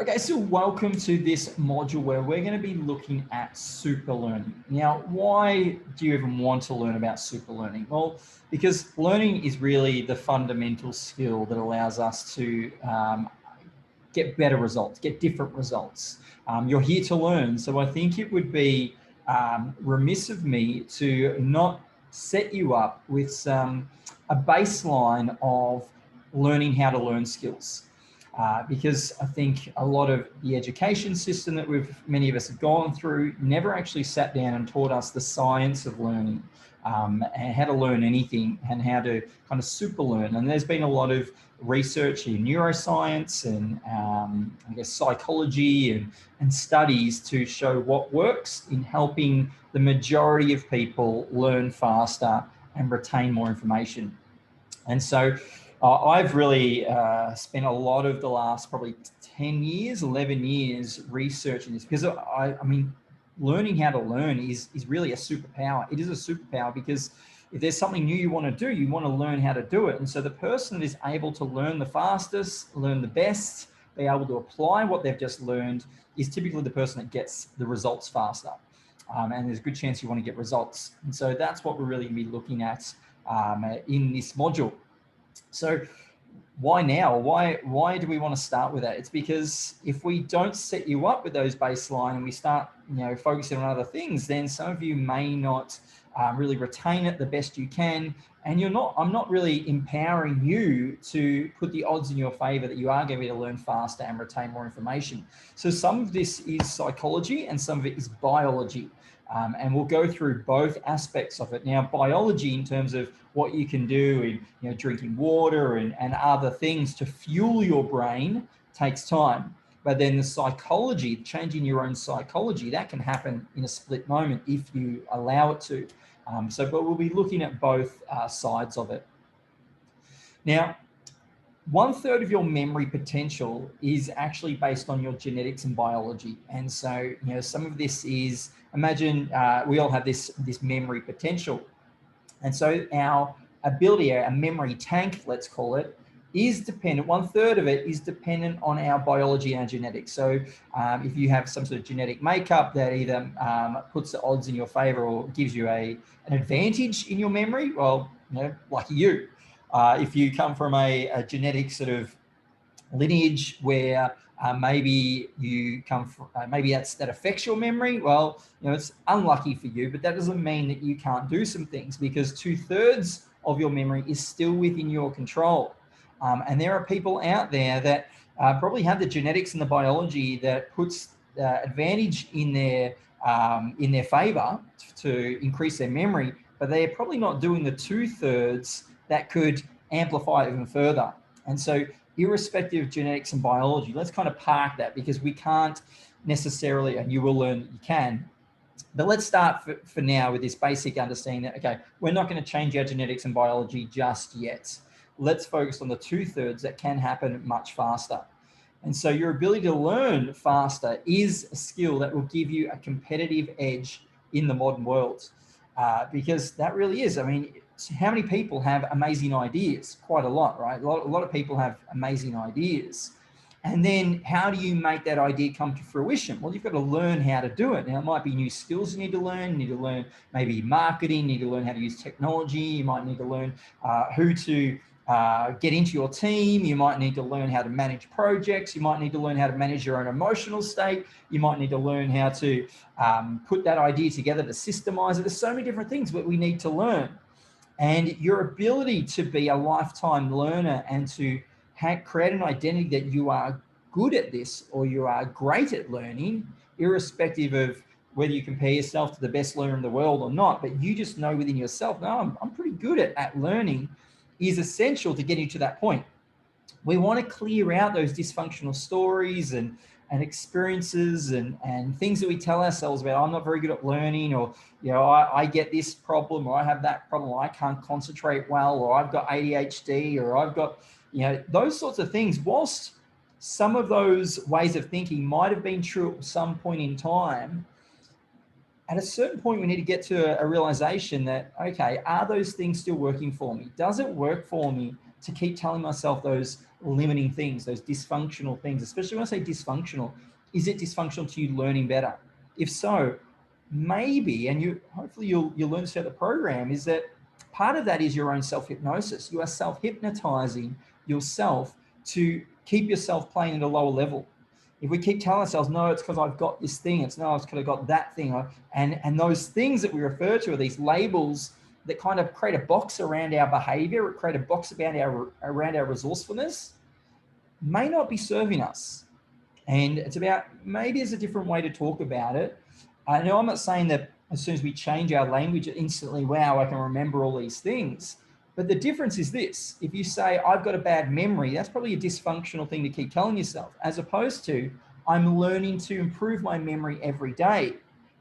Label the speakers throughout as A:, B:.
A: Okay, so welcome to this module where we're going to be looking at super learning. Now, why do you even want to learn about super learning? Well, because learning is really the fundamental skill that allows us to get better results, get different results. You're here to learn, so I think it would be remiss of me to not set you up with a baseline of learning how to learn skills. Because I think a lot of the education system that many of us have gone through never actually sat down and taught us the science of learning, and how to learn anything and how to kind of super learn. And there's been a lot of research in neuroscience and I guess psychology and studies to show what works in helping the majority of people learn faster and retain more information. And so I've really spent a lot of the last probably 10 years, 11 years researching this, because I mean, learning how to learn is really a superpower. It is a superpower because if there's something new you want to do, you want to learn how to do it. And so the person that is able to learn the fastest, learn the best, be able to apply what they've just learned is typically the person that gets the results faster. And there's a good chance you want to get results. And so that's what we're really going to be looking at in this module. So why now? Why do we want to start with that? It's because if we don't set you up with those baseline and we start, focusing on other things, then some of you may not really retain it the best you can. And I'm not really empowering you to put the odds in your favor that you are going to be able to learn faster and retain more information. So some of this is psychology and some of it is biology. And we'll go through both aspects of it. Now, biology in terms of what you can do in drinking water and other things to fuel your brain takes time. But then the psychology, changing your own psychology, that can happen in a split moment if you allow it to. But we'll be looking at both sides of it. Now, 1/3 of your memory potential is actually based on your genetics and biology. And so, some of this is, imagine we all have this memory potential. And so our ability, our memory tank, let's call it, is dependent, 1/3 of it is dependent on our biology and our genetics. So if you have some sort of genetic makeup that either puts the odds in your favor or gives you an advantage in your memory, well, lucky you. If you come from a genetic sort of lineage where maybe you come from, maybe that affects your memory, well, it's unlucky for you, but that doesn't mean that you can't do some things, because 2/3 of your memory is still within your control. And there are people out there that probably have the genetics and the biology that puts advantage in their favor to increase their memory, but they're probably not doing the 2/3 that could amplify it even further. And so irrespective of genetics and biology, let's kind of park that, because we can't necessarily, and you will learn that you can, but let's start for now with this basic understanding that, okay, we're not going to change our genetics and biology just yet. Let's focus on the 2/3 that can happen much faster. And so your ability to learn faster is a skill that will give you a competitive edge in the modern world, because that really is, I mean, how many people have amazing ideas? Quite a lot, right? A lot of people have amazing ideas. And then how do you make that idea come to fruition? Well, you've got to learn how to do it. Now, it might be new skills you need to learn. You need to learn maybe marketing, you need to learn how to use technology. You might need to learn who to get into your team. You might need to learn how to manage projects. You might need to learn how to manage your own emotional state. You might need to learn how to put that idea together to systemize it. There's so many different things that we need to learn. And your ability to be a lifetime learner and to create an identity that you are good at this or you are great at learning, irrespective of whether you compare yourself to the best learner in the world or not, but you just know within yourself, no, I'm pretty good at learning, is essential to getting to that point. We want to clear out those dysfunctional stories and experiences and things that we tell ourselves about. I'm not very good at learning, or I get this problem, or I have that problem, or I can't concentrate well, or I've got ADHD, or I've got those sorts of things. Whilst some of those ways of thinking might have been true at some point in time, at a certain point we need to get to a realization that, okay, are those things still working for me? Does it work for me to keep telling myself those limiting things, those dysfunctional things, especially when I say dysfunctional. Is it dysfunctional to you learning better? If so, maybe, and hopefully you'll learn this throughout the program, is that part of that is your own self-hypnosis. You are self-hypnotizing yourself to keep yourself playing at a lower level. If we keep telling ourselves, no, it's because I've got this thing, it's no, it's because I've got that thing, and those things that we refer to are these labels that kind of create a box around our behavior, create a box around our resourcefulness, may not be serving us. And it's about, maybe there's a different way to talk about it. Now, I'm not saying that as soon as we change our language, instantly, wow, I can remember all these things. But the difference is this: if you say, I've got a bad memory, that's probably a dysfunctional thing to keep telling yourself, as opposed to, I'm learning to improve my memory every day.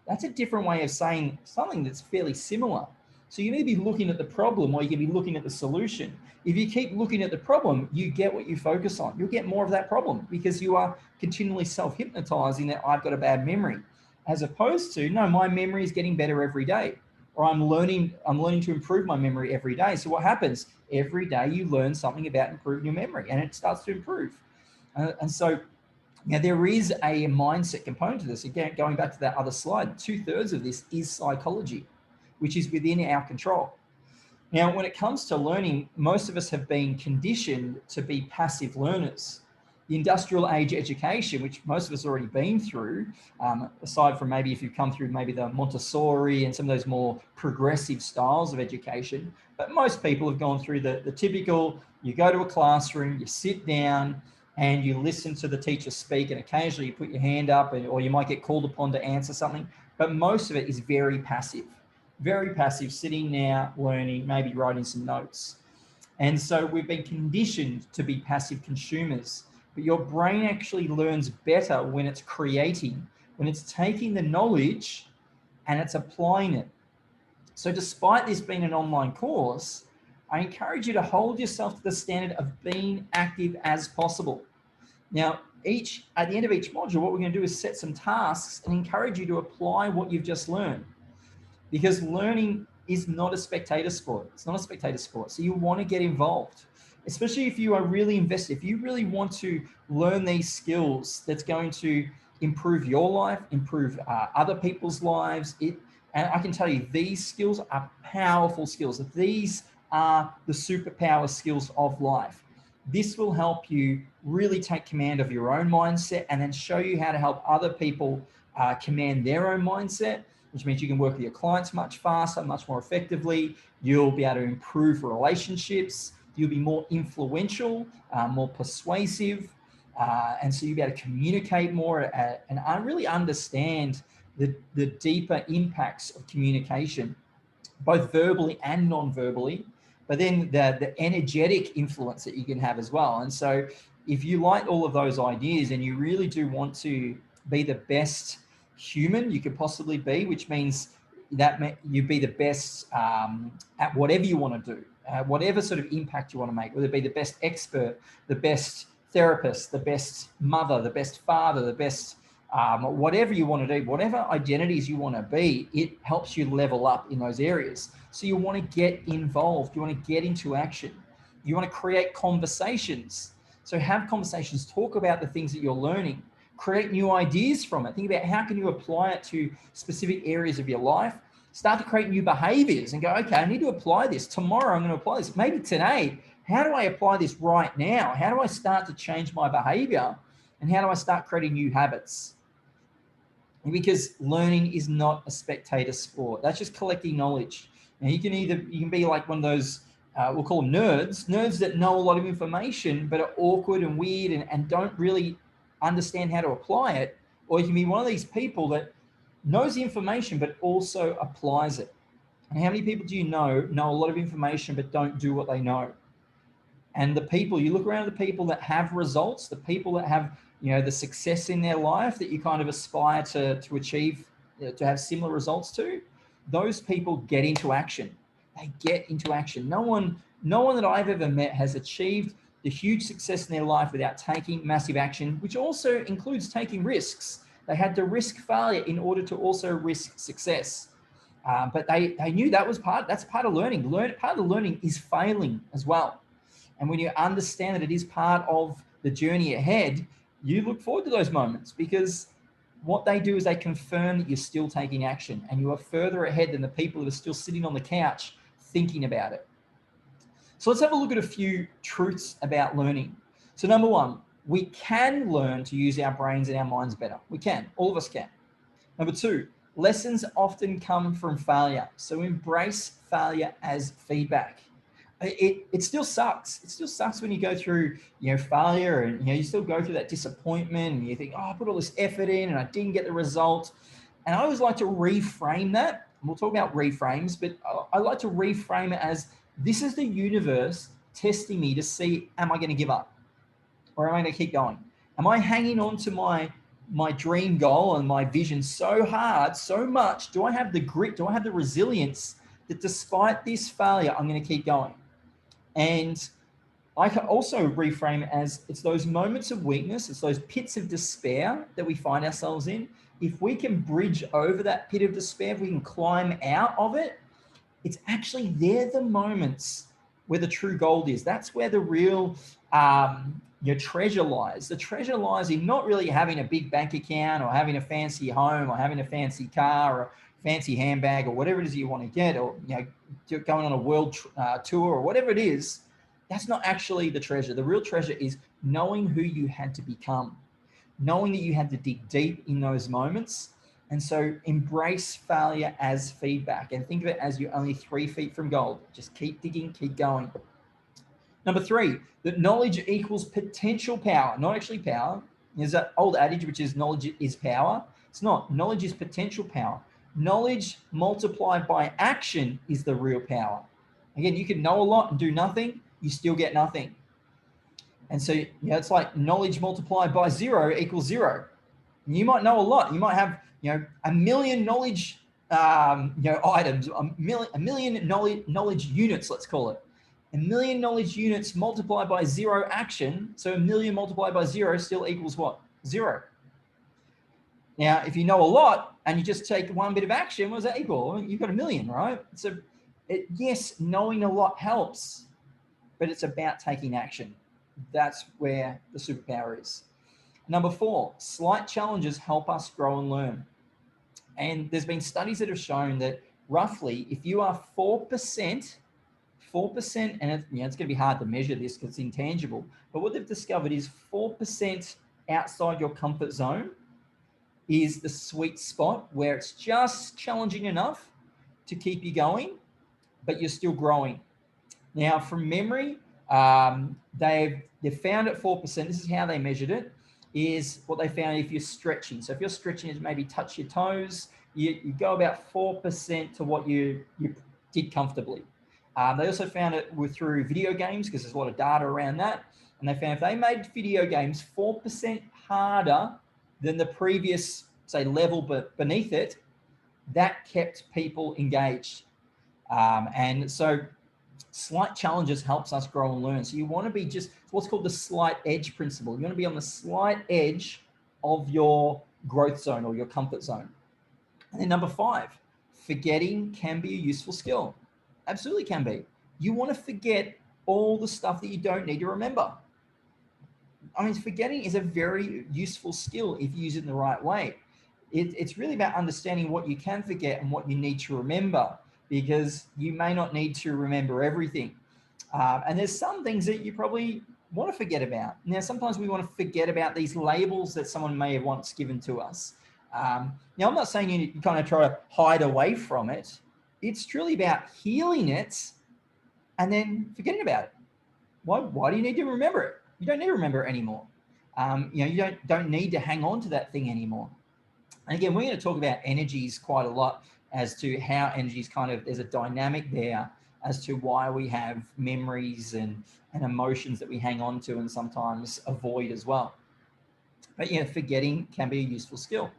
A: That's a different way of saying something that's fairly similar. So you need to be looking at the problem, or you can be looking at the solution. If you keep looking at the problem, you get what you focus on. You'll get more of that problem because you are continually self-hypnotizing that I've got a bad memory, as opposed to, no, my memory is getting better every day, or I'm learning to improve my memory every day. So what happens? Every day you learn something about improving your memory, and it starts to improve. And so now there is a mindset component to this. Again, going back to that other slide, 2/3 of this is psychology, which is within our control. Now, when it comes to learning, most of us have been conditioned to be passive learners. The industrial age education, which most of us have already been through, aside from maybe if you've come through maybe the Montessori and some of those more progressive styles of education, but most people have gone through the typical, you go to a classroom, you sit down, and you listen to the teacher speak, and occasionally you put your hand up, or you might get called upon to answer something, but most of it is very passive, sitting now, learning, maybe writing some notes. And so we've been conditioned to be passive consumers. But your brain actually learns better when it's creating, when it's taking the knowledge and it's applying it. So despite this being an online course, I encourage you to hold yourself to the standard of being active as possible. Now, at the end of each module, what we're going to do is set some tasks and encourage you to apply what you've just learned. Because learning is not a spectator sport. It's not a spectator sport. So you want to get involved, especially if you are really invested. If you really want to learn these skills that's going to improve your life, improve other people's lives. And I can tell you, these skills are powerful skills. These are the superpower skills of life. This will help you really take command of your own mindset and then show you how to help other people command their own mindset, which means you can work with your clients much faster, much more effectively. You'll be able to improve relationships. You'll be more influential, more persuasive. And so you'll be able to communicate more and really understand the deeper impacts of communication, both verbally and non-verbally, but then the energetic influence that you can have as well. And so if you like all of those ideas and you really do want to be the best human you could possibly be, which means that you be the best at whatever you want to do, whatever sort of impact you want to make, whether it be the best expert, the best therapist, the best mother, the best father, the best whatever you want to do, whatever identities you want to be, it helps you level up in those areas. So you want to get involved, you want to get into action, you want to create conversations. So have conversations, talk about the things that you're learning, create new ideas from it. Think about how can you apply it to specific areas of your life. Start to create new behaviors and go, okay, I need to apply this. Tomorrow I'm going to apply this. Maybe today, how do I apply this right now? How do I start to change my behavior? And how do I start creating new habits? Because learning is not a spectator sport. That's just collecting knowledge. Now you can be like one of those, we'll call them nerds that know a lot of information, but are awkward and weird and don't really understand how to apply it. Or you can be one of these people that knows the information, but also applies it. And how many people do you know a lot of information, but don't do what they know? And the people, you look around the people that have results, the people that have, the success in their life that you kind of aspire to achieve, to have similar results to, those people get into action. They get into action. No one that I've ever met has achieved the huge success in their life without taking massive action, which also includes taking risks. They had to risk failure in order to also risk success. But they knew that's part of learning. Part of learning is failing as well. And when you understand that it is part of the journey ahead, you look forward to those moments, because what they do is they confirm that you're still taking action and you are further ahead than the people that are still sitting on the couch thinking about it. So let's have a look at a few truths about learning. So number one, we can learn to use our brains and our minds better. We can, all of us can. Number two, lessons often come from failure. So embrace failure as feedback. It still sucks. It still sucks when you go through, failure, and you still go through that disappointment, and you think, oh, I put all this effort in and I didn't get the result. And I always like to reframe that. And we'll talk about reframes, but I like to reframe it as, this is the universe testing me to see, am I going to give up, or am I going to keep going? Am I hanging on to my dream goal and my vision so hard, so much? Do I have the grit? Do I have the resilience that despite this failure, I'm going to keep going? And I can also reframe it as, it's those moments of weakness, it's those pits of despair that we find ourselves in. If we can bridge over that pit of despair, if we can climb out of it, it's actually they're the moments where the true gold is. That's where the real your treasure lies. The treasure lies in not really having a big bank account, or having a fancy home, or having a fancy car, or a fancy handbag, or whatever it is you want to get, or going on a world tour, or whatever it is. That's not actually the treasure. The real treasure is knowing who you had to become, knowing that you had to dig deep in those moments. And so embrace failure as feedback, and think of it as you're only 3 feet from gold. Just keep digging, keep going. Number three, that knowledge equals potential power, not actually power. There's that old adage, which is knowledge is power. It's not. Knowledge is potential power. Knowledge multiplied by action is the real power. Again, you can know a lot and do nothing, you still get nothing. And so, it's like knowledge multiplied by 0 equals 0. You might know a lot. You might have, a million knowledge, items, a million knowledge units, let's call it. A million knowledge units multiplied by 0 action. So a million multiplied by 0 still equals what? 0. Now, if you know a lot and you just take one bit of action, what does that equal? You've got a million, right? So yes, knowing a lot helps, but it's about taking action. That's where the superpower is. Number 4, slight challenges help us grow and learn. And there's been studies that have shown that roughly, if you are 4%, and it's going to be hard to measure this because it's intangible, but what they've discovered is 4% outside your comfort zone is the sweet spot, where it's just challenging enough to keep you going, but you're still growing. Now, from memory, they've found at 4%, this is how they measured it, is what they found if you're stretching. So if you're stretching, is maybe touch your toes, you go about 4% to what you did comfortably. They also found it through video games, because there's a lot of data around that. And they found if they made video games 4% harder than the previous, say, level but beneath it, that kept people engaged. And so slight challenges helps us grow and learn. So you want to be just what's called the slight edge principle. You want to be on the slight edge of your growth zone or your comfort zone. And then number 5, forgetting can be a useful skill. Absolutely can be. You want to forget all the stuff that you don't need to remember. I mean, forgetting is a very useful skill if you use it in the right way. It's really about understanding what you can forget and what you need to remember, because you may not need to remember everything. And there's some things that you probably want to forget about. Now, sometimes we want to forget about these labels that someone may have once given to us. Now, I'm not saying you kind of try to hide away from it. It's truly about healing it and then forgetting about it. Why do you need to remember it? You don't need to remember it anymore. You don't need to hang on to that thing anymore. And again, we're going to talk about energies quite a lot as to how energies there's a dynamic there as to why we have memories and emotions that we hang on to and sometimes avoid as well. But forgetting can be a useful skill.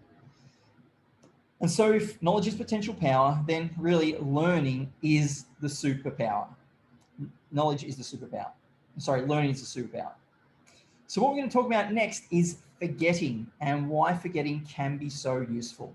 A: And so if knowledge is potential power, then really learning is the superpower. Knowledge is the superpower. Learning is the superpower. So what we're going to talk about next is forgetting and why forgetting can be so useful.